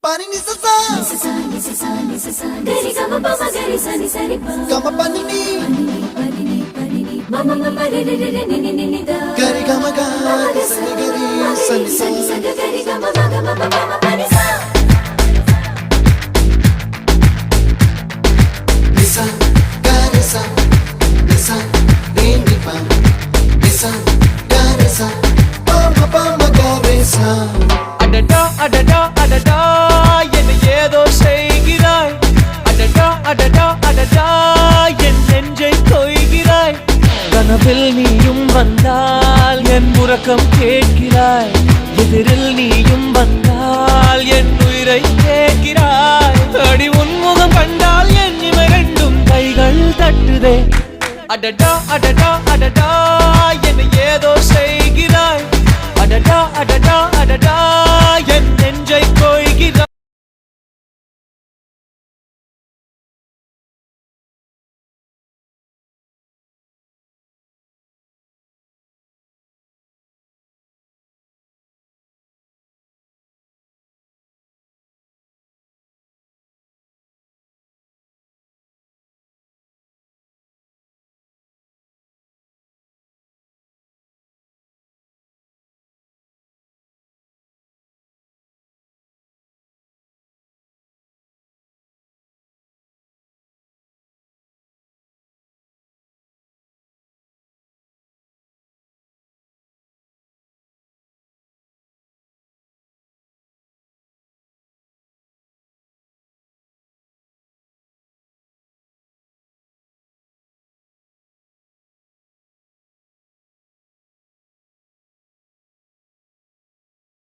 Pani ni sa sa gari gama pa ma gari sa ni sa ri pa gama pani ni mama mama re re re ni ni ni da gari gama ga sa ni gari sa ni sa gari gama ma gama mama pani sa nisa gari sa nisa re ni pa nisa gari sa pa ma gari sa அடடா அடடா அடடா என்ன ஏதோ செய்கிறாய் அடடா அடடா அடடா என் நெஞ்சை கொய்கிறாய் கனவில் நீயும் வந்தால் என் உறக்கம் கேட்கிறாய் எதிரில் நீயும் வந்தால் என் உயிரை கேட்கிறாய் அடி உன்முகம் கண்டால் என் இமை ரெண்டும் கைகள் தட்டுதே அடடா அடடா அடடா என்ன ஏதோ செய்கிறாய் அடடா அடடா அடடா என் நெஞ்சை கொய்கிறாய்